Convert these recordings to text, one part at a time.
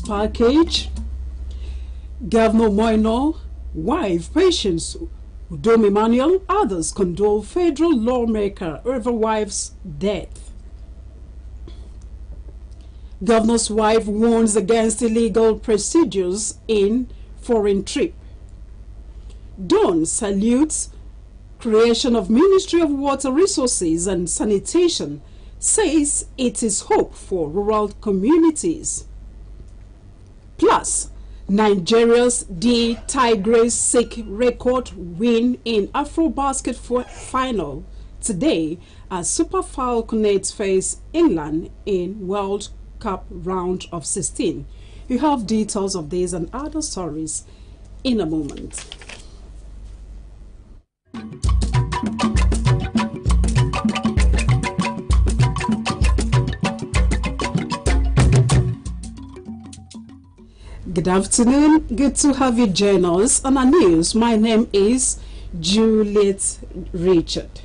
package. Governor Moino, wife, Patience Udom Emmanuel, others condole federal lawmaker over wife's death. Governor's wife warns against illegal procedures in foreign trip. Dawn salutes creation of Ministry of Water Resources and Sanitation, says it is hope for rural communities. Plus, Nigeria's D Tigers seek record win in AfroBasket final today as Super Falconets face England in World Cup round of 16. You have details of these and other stories in a moment. Good afternoon. Good to have you join us on our news. My name is Juliet Richard.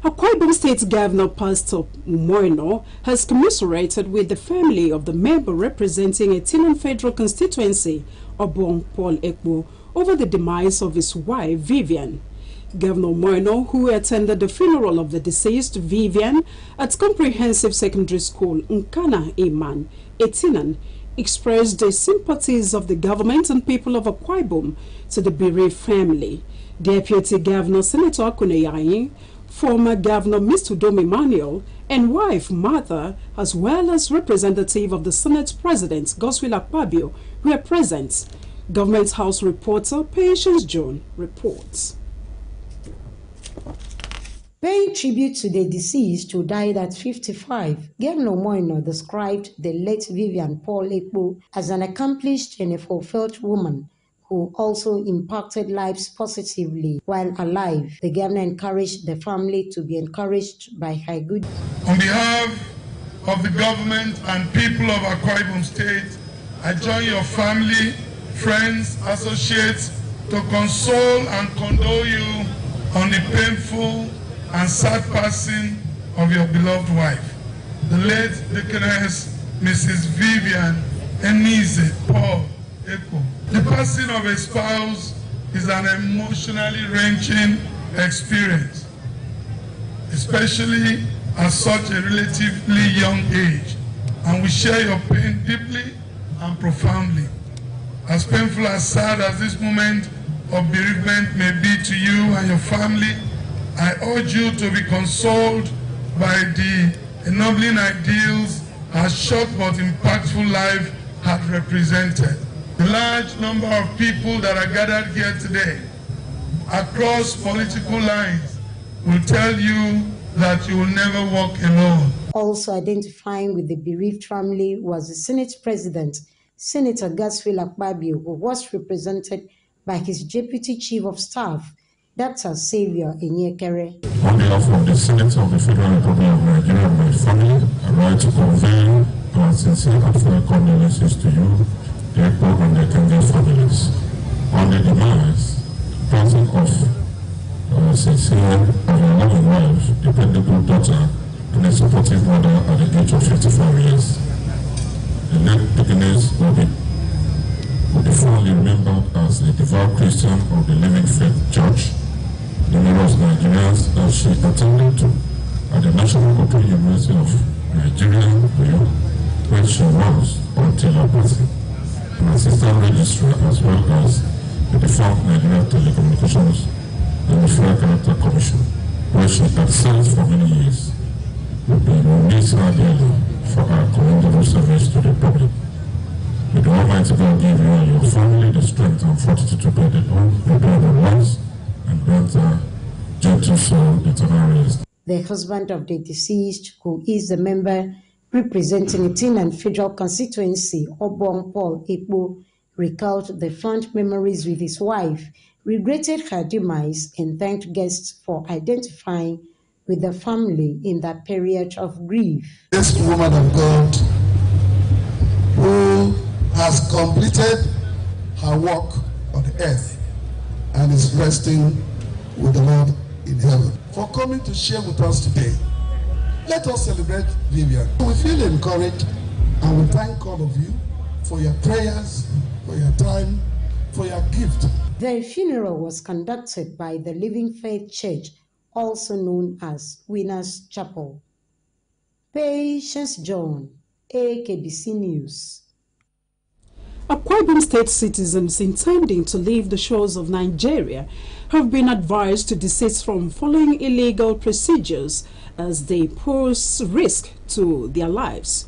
Akwa Ibom State Governor Pastor Moino has commiserated with the family of the member representing a Tinon Federal constituency, Obong Paul Ekpo, over the demise of his wife, Vivian. Governor Moino, who attended the funeral of the deceased Vivian at Comprehensive Secondary School, Nkana Iman, Etinan, expressed the sympathies of the government and people of Akwa Ibom to the bereaved family. Deputy Governor Senator Akuneyayi, former Governor Mr. Udom Emmanuel, and wife Martha, as well as representative of the Senate President Godswill Akpabio, were present. Government House reporter Patience John reports. Paying tribute to the deceased who died at 55, Governor Moino described the late Vivian Paul Ekpo as an accomplished and a fulfilled woman who also impacted lives positively while alive. The governor encouraged the family to be encouraged by her good. On behalf of the government and people of Akwa Ibom State, I join your family, friends, associates to console and condole you on the painful and sad passing of your beloved wife, the late Deaconess Mrs. Vivian Enize Paul Ekpo. The passing of a spouse is an emotionally wrenching experience, especially at such a relatively young age, and we share your pain deeply and profoundly. As painful as sad as this moment of bereavement may be to you and your family, I urge you to be consoled by the ennobling ideals her short but impactful life had represented. The large number of people that are gathered here today across political lines will tell you that you will never walk alone. Also identifying with the bereaved family was the Senate President, Senator Godswill Akpabio, who was represented by his Deputy Chief of Staff, Dr. Xavier Enyekere. On behalf of the Senate of the Federal Republic of Nigeria and my family, I write to convey our sincere heartfelt condolences to you, the Ekpo and the attending families, on the demise, passing of sincere and a loving wife, dependable daughter, and a supportive mother at the age of 55 years. The late Deaconess will be fondly remembered as a devout Christian of the Living Faith Church, numerous Nigerians that she attended to at the National Open University of Nigeria, where she was until her passing, an assistant registrar as well as the defunct Nigeria Telecommunications and Fair Character Commission, where she had served for many years. We will miss her dearly for her commendable service to the public. May the Almighty God give you and your family the strength and fortitude to bear the unrepayable loss and grant her gentle soul eternal rest. The husband of the deceased, who is the member representing a Tinon Federal constituency, Obong Paul Ekpo, recalled the fond memories with his wife, regretted her demise, and thanked guests for identifying with the family in that period of grief. This woman of God who has completed her work on the earth and is resting with the Lord in heaven, for coming to share with us today. Let us celebrate Vivian. We feel encouraged and we thank all of you for your prayers, for your time, for your gift. The funeral was conducted by the Living Faith Church, also known as Winners Chapel. Patience John, Akbc News. Akwa Ibom State citizens intending to leave the shores of Nigeria have been advised to desist from following illegal procedures as they pose risk to their lives.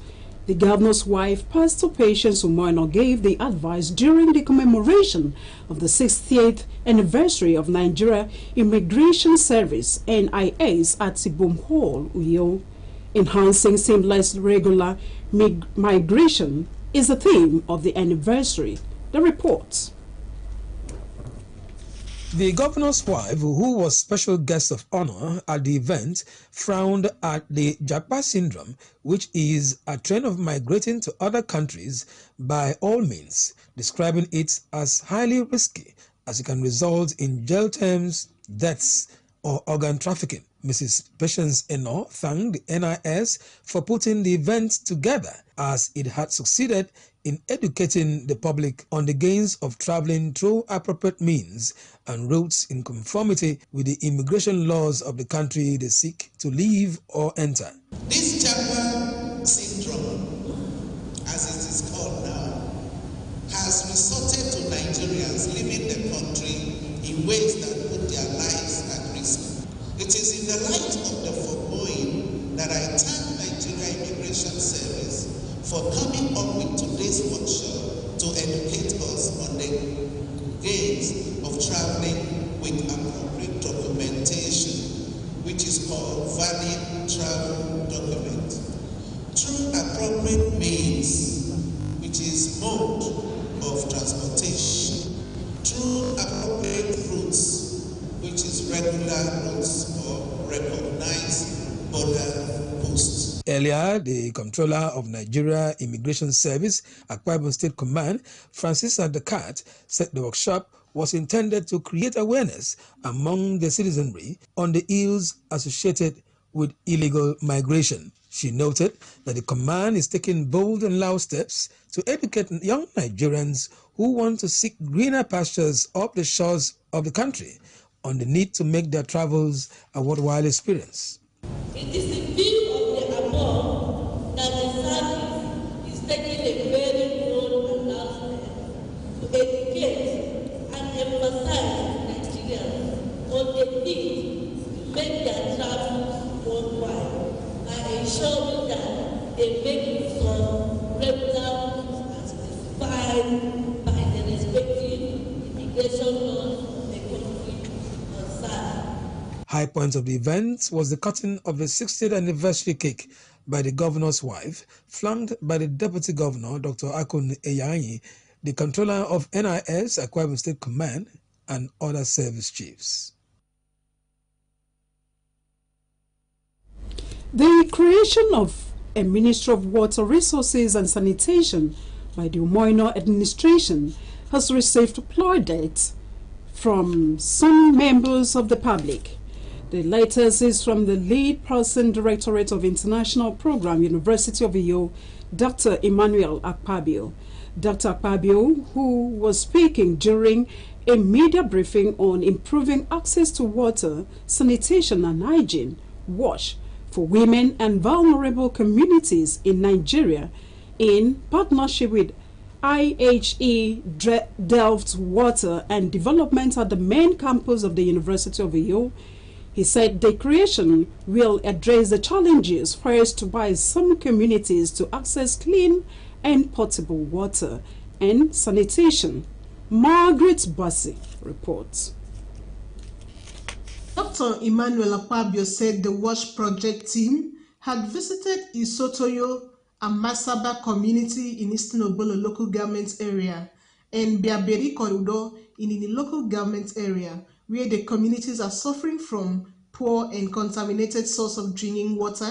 The governor's wife, Pastor Patience Umoino, gave the advice during the commemoration of the 60th anniversary of Nigeria Immigration Service (NIS) at Ibom Hall, Uyo. Enhancing seamless regular migration is the theme of the anniversary. The report. The governor's wife, who was special guest of honor at the event, frowned at the Japa syndrome, which is a trend of migrating to other countries by all means, describing it as highly risky as it can result in jail terms, deaths, or organ trafficking. Mrs. Patience Eno thanked the NIS for putting the event together as it had succeeded in educating the public on the gains of traveling through appropriate means and routes in conformity with the immigration laws of the country they seek to leave or enter. This Japa syndrome, as it is called now, has resorted to Nigerians leaving the country in ways that put their lives at risk. It is in the light of the foregoing that I thank Nigeria Immigration Service for coming up with today's workshop to educate us on the gains of traveling with appropriate documentation, which is called valid travel document. Through appropriate means, which is mode of transportation, through appropriate routes, which is regular routes or recognized border posts. Earlier, the Comptroller of Nigeria Immigration Service, Akwa Ibom State Command, Francis Adakat, said the workshop was intended to create awareness among the citizenry on the ills associated with illegal migration. She noted that the command is taking bold and loud steps to educate young Nigerians who want to seek greener pastures off the shores of the country on the need to make their travels a worthwhile experience. It is in view of the above that the service is taking a very bold announcement to educate and emphasize Nigerians on the need to make their travels worthwhile by ensuring that they make use of regular routes as specified by the respective immigration laws. High point of the event was the cutting of the 60th anniversary cake by the governor's wife, flanked by the Deputy Governor, Dr. Akun Eyanyi, the Controller of NIS, Akwa Ibom State Command, and other service chiefs. The creation of a Ministry of Water Resources and Sanitation by the Umoino administration has received plaudits from some members of the public. The latest is from the lead person, Directorate of International Program, University of Uyo, Dr. Emmanuel Akpabio. Dr. Akpabio, who was speaking during a media briefing on improving access to water, sanitation and hygiene, WASH, for women and vulnerable communities in Nigeria, in partnership with IHE Delft Water and Development at the main campus of the University of Uyo. He said the creation will address the challenges faced by some communities to access clean and potable water and sanitation. Margaret Bassi reports. Dr. Emmanuel Akpabio said the WASH project team had visited Isotoyo and Masaba community in Eastern Obolo local government area and Biaberi Corridor in the local government area, where the communities are suffering from poor and contaminated source of drinking water,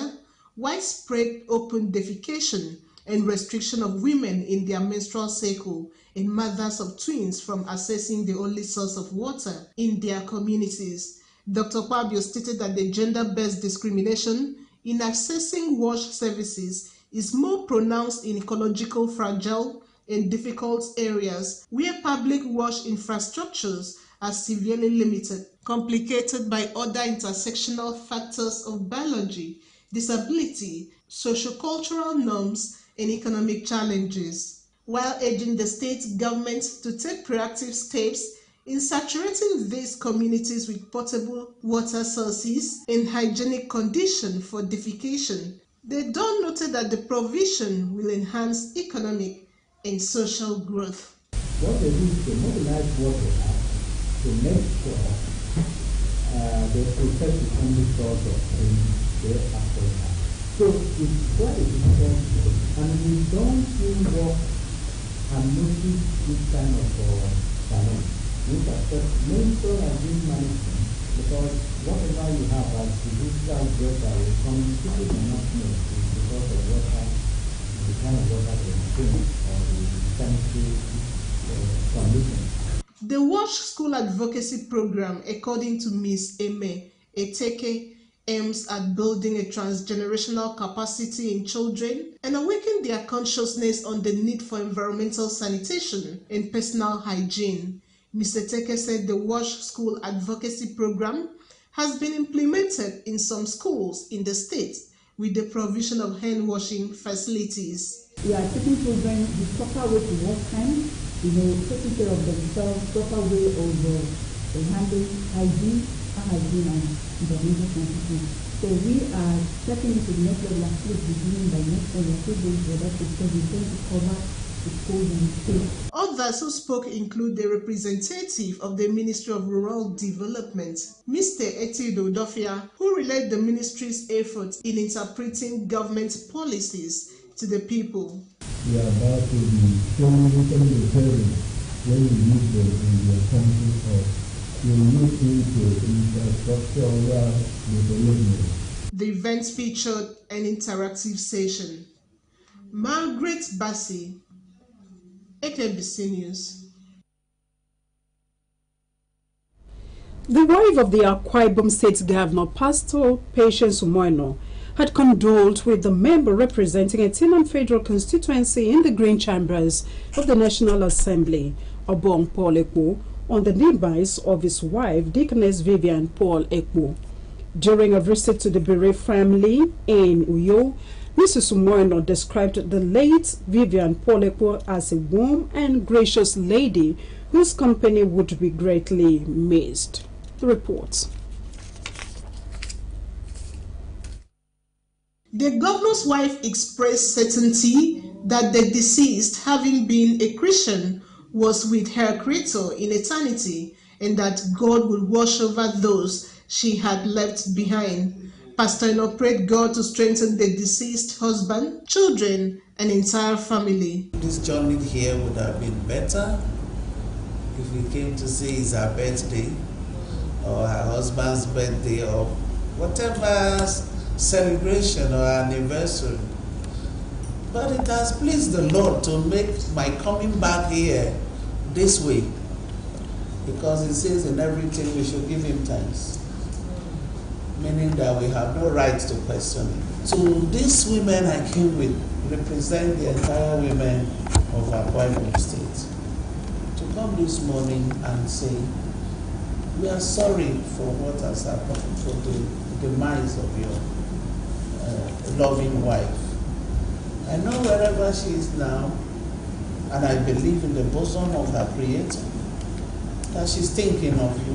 widespread open defecation, and restriction of women in their menstrual cycle and mothers of twins from accessing the only source of water in their communities. Dr. Akpabio stated that the gender-based discrimination in accessing WASH services is more pronounced in ecological fragile in difficult areas where public wash infrastructures are severely limited, complicated by other intersectional factors of biology, disability, sociocultural norms, and economic challenges, while urging the state government to take proactive steps in saturating these communities with potable water sources and hygienic conditions for defecation. They don't note that the provision will enhance economic and social growth. What they do is to mobilize what they have to make sure they protect the only source of things they actually have. So it's quite a difficult job, and we don't see what and notice this kind of challenge. Which affects mental and dream management, because whatever you have as the digital data will come simply cannot know because of water, the kind of water they drink or the sanitary conditions. The WASH School Advocacy Program, according to Ms. Eme Eteke, aims at building a transgenerational capacity in children and awakening their consciousness on the need for environmental sanitation and personal hygiene. Mr. Teke said the WASH School Advocacy Program has been implemented in some schools in the state with the provision of hand washing facilities. We are taking children the proper way to wash hands, taking care of themselves, proper way of handling hygiene and environmental sanitation. So we are taking it to the next level and beginning by next year. Because we're going to cover the schools and the state. Others who spoke include the representative of the Ministry of Rural Development, Mr. Etido Dofia, who relayed the ministry's efforts in interpreting government policies to the people. We are about to be showing the parents when you use them in your country or you look into infrastructural development. The event featured an interactive session. Margaret Bassi, Akbc News. The wife of the Akwa Ibom State Governor, Pastor Patience Umoino, had condoled with the member representing a Tinan Federal constituency in the Green Chambers of the National Assembly, Obong Paul Ekpo, on the demise of his wife, Deaconess Vivian Paul Ekpo. During a visit to the bereaved family in Uyo, Mrs. Umoino described the late Vivian Paul Ekpo as a warm and gracious lady whose company would be greatly missed. The report. The governor's wife expressed certainty that the deceased, having been a Christian, was with her Creator in eternity, and that God would watch over those she had left behind. Pastor Eno prayed God to strengthen the deceased husband, children, and entire family. This journey here would have been better if we came to see it's her birthday or her husband's birthday or whatever celebration or anniversary. But it has pleased the Lord to make my coming back here this way, because He says in everything we should give Him thanks, meaning that we have no right to question it. So these women I came with represent the entire women of Akwa Ibom State to come this morning and say, we are sorry for what has happened, for the demise of your loving wife. I know wherever she is now, and I believe in the bosom of her Creator, that she's thinking of you,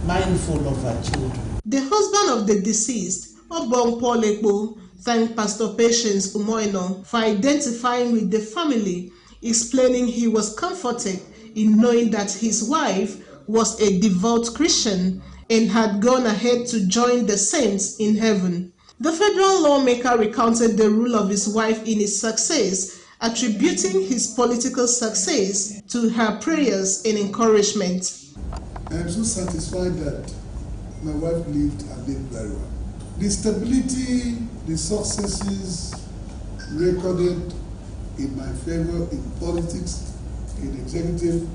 mindful of her children. The husband of the deceased, Obong Paul Ekpo, thanked Pastor Patience Umoino for identifying with the family, explaining he was comforted in knowing that his wife was a devout Christian and had gone ahead to join the saints in heaven. The federal lawmaker recounted the role of his wife in his success, attributing his political success to her prayers and encouragement. I am so satisfied that my wife lived and did very well. The stability, the successes recorded in my favor in politics, in executive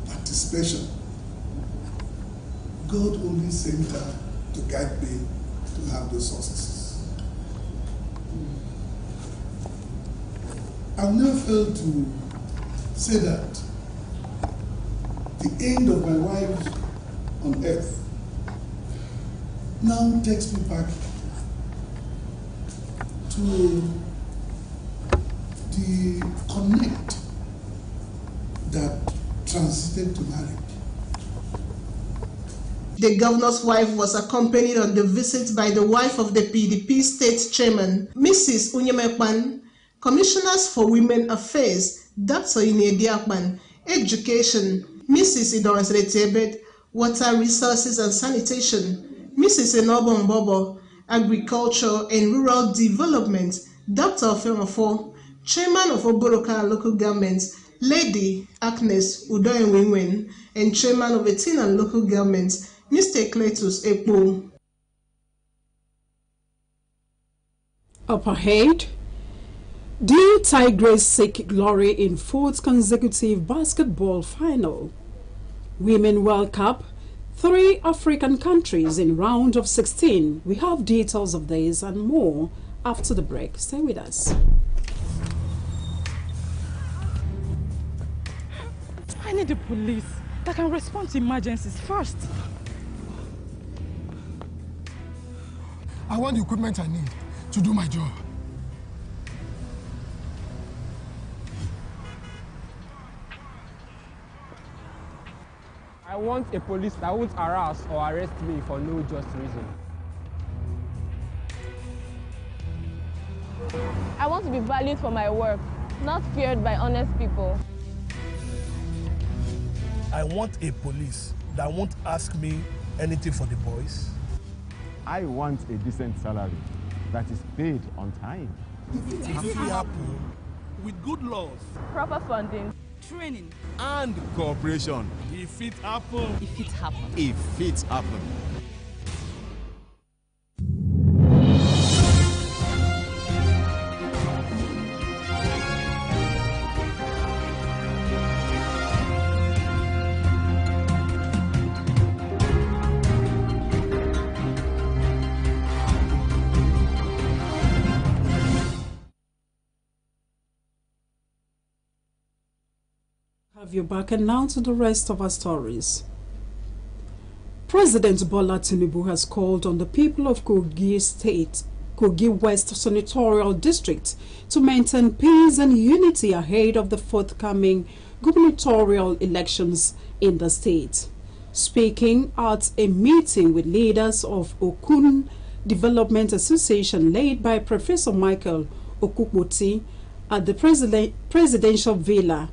participation, God only sent her to guide me to have those successes. I'll never fail to say that the end of my wife on earth now takes me back to the connect that transited to marriage. The governor's wife was accompanied on the visit by the wife of the PDP state chairman, Mrs. Unyemekpan, Commissioners for Women Affairs, Dr. Inedi Akpan, Education, Mrs. Idoresretebet, Water Resources and Sanitation, Mrs. Enobo Mbobo, Agriculture and Rural Development, Dr. Ofemofo, Chairman of Oboroka Local Government, Lady Agnes Udoyenwinwen, and Chairman of Etina Local Government, Mr. Cletus Ekpo. Up ahead, do Tigers seek glory in fourth consecutive basketball final? Women World Cup, 3 African countries in round of 16. We have details of this and more after the break. Stay with us. I need the police that can respond to emergencies first. I want the equipment I need to do my job. I want a police that won't harass or arrest me for no just reason. I want to be valued for my work, not feared by honest people. I want a police that won't ask me anything for the boys. I want a decent salary that is paid on time. If it happen with good laws, proper funding, training, and cooperation. If it happen. If it happen. If it happen. Have you back, and now to the rest of our stories. President Bola Tinubu has called on the people of Kogi State, Kogi West Senatorial District to maintain peace and unity ahead of the forthcoming gubernatorial elections in the state. Speaking at a meeting with leaders of Okun Development Association led by Professor Michael Okukbuti at the presidential villa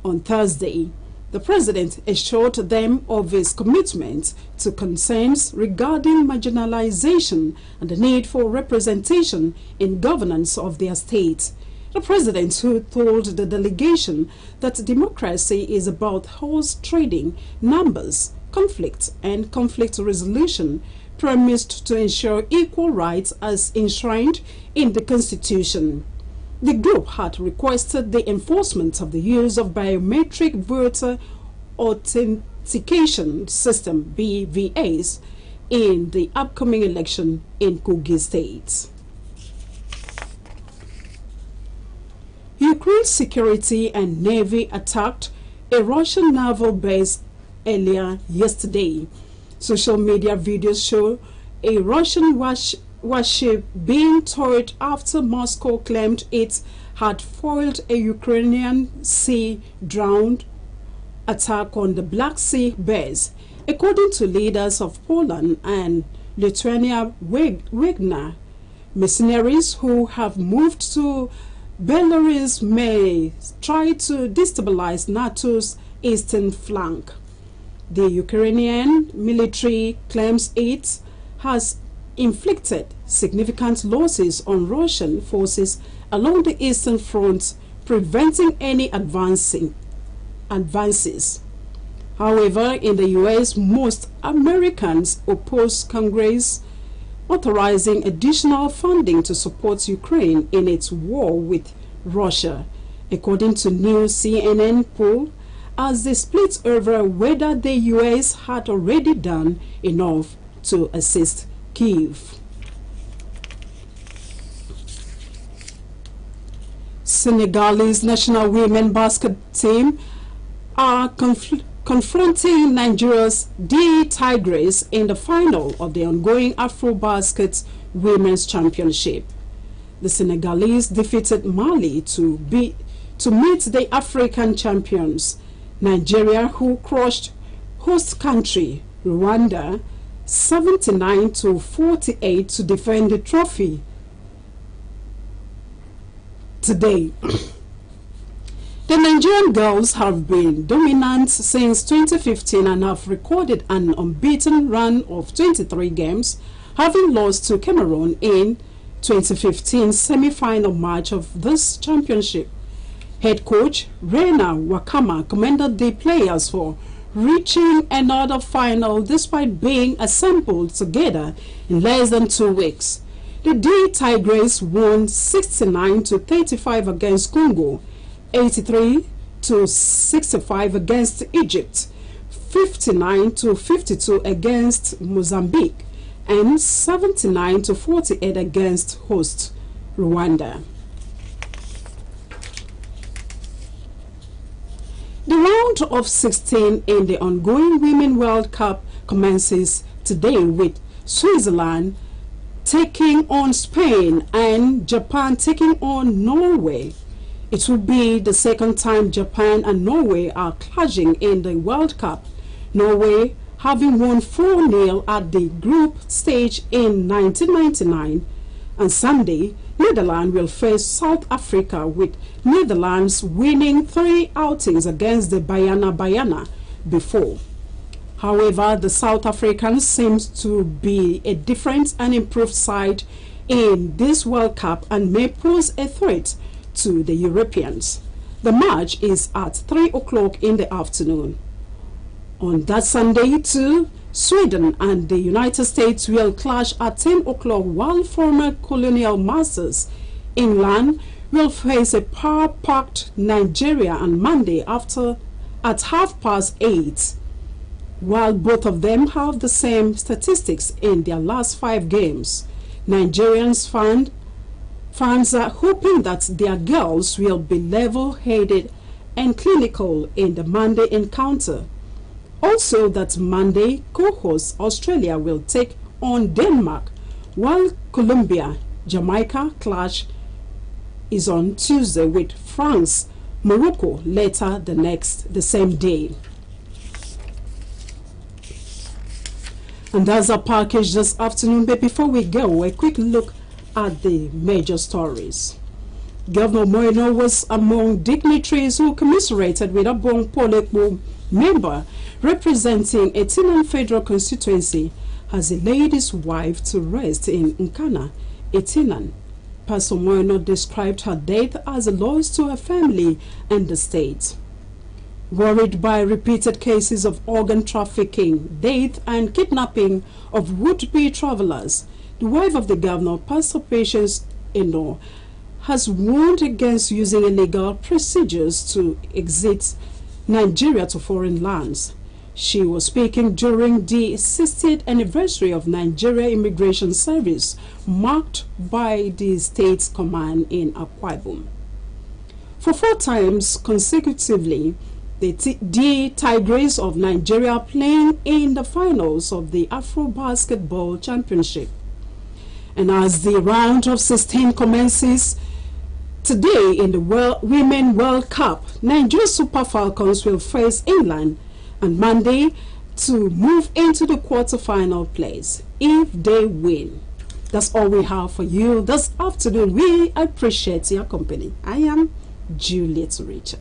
on Thursday, the president assured them of his commitment to concerns regarding marginalization and the need for representation in governance of their state. The president, who told the delegation that democracy is about horse trading, numbers, conflict, and conflict resolution, promised to ensure equal rights as enshrined in the Constitution. The group had requested the enforcement of the use of biometric voter authentication system (BVAs) in the upcoming election in Kogi State. Ukraine's security and navy attacked a Russian naval base earlier yesterday. Social media videos show a Russian warship being towed after Moscow claimed it had foiled a Ukrainian sea drone attack on the Black Sea base. According to leaders of Poland and Lithuania, Wagner mercenaries who have moved to Belarus may try to destabilize NATO's eastern flank. The Ukrainian military claims it has inflicted significant losses on Russian forces along the eastern front, preventing any advances. However, in the US, most Americans oppose Congress authorizing additional funding to support Ukraine in its war with Russia, according to new CNN poll, as they split over whether the US had already done enough to assist Kyiv. Senegalese national women basket team are confronting Nigeria's D Tigers in the final of the ongoing AfroBasket Women's Championship. The Senegalese defeated Mali to meet the African champions, Nigeria, who crushed host country Rwanda 79-48 to defend the trophy today. The Nigerian girls have been dominant since 2015 and have recorded an unbeaten run of 23 games, having lost to Cameroon in 2015 semi-final match of this championship. Head coach Reina Wakama commended the players for reaching another final despite being assembled together in less than 2 weeks. The D Tigers won 69-35 against Congo, 83-65 against Egypt, 59-52 against Mozambique, and 79-48 against host Rwanda. The round of 16 in the ongoing Women World Cup commences today with Switzerland taking on Spain and Japan taking on Norway. It will be the second time Japan and Norway are clashing in the World Cup, Norway having won 4-0 at the group stage in 1999. And Sunday, Netherlands will face South Africa, with Netherlands winning 3 outings against the Bayana before. However, the South Africans seem to be a different and improved side in this World Cup and may pose a threat to the Europeans. The match is at 3 o'clock in the afternoon. On that Sunday too, Sweden and the United States will clash at 10 o'clock, while former colonial masters England will face a power-packed Nigeria on Monday at 8:30. While both of them have the same statistics in their last 5 games, Nigerians fans are hoping that their girls will be level-headed and clinical in the Monday encounter. Also that Monday, co-host Australia will take on Denmark, while Colombia-Jamaica clash is on Tuesday with France-Morocco later the same day. And that's our package this afternoon. But before we go, a quick look at the major stories. Governor Moino was among dignitaries who commiserated with Obong Polekbo, member representing Etinan Federal Constituency, as he laid his wife to rest in Nkana, Etinan. Pastor Moino described her death as a loss to her family and the state. Worried by repeated cases of organ trafficking, death and kidnapping of would-be travelers, the wife of the governor, Pastor Patience Eno, has warned against using illegal procedures to exit Nigeria to foreign lands. She was speaking during the 60th anniversary of Nigeria Immigration Service, marked by the state's command in Akwa Ibom. For 4 times consecutively, the Tigers of Nigeria are playing in the finals of the Afro Basketball Championship. And as the round of 16 commences today in the Women World Cup, Nigeria Super Falcons will face England on Monday to move into the quarterfinal place if they win. That's all we have for you this afternoon. We appreciate your company. I am Juliet Richard.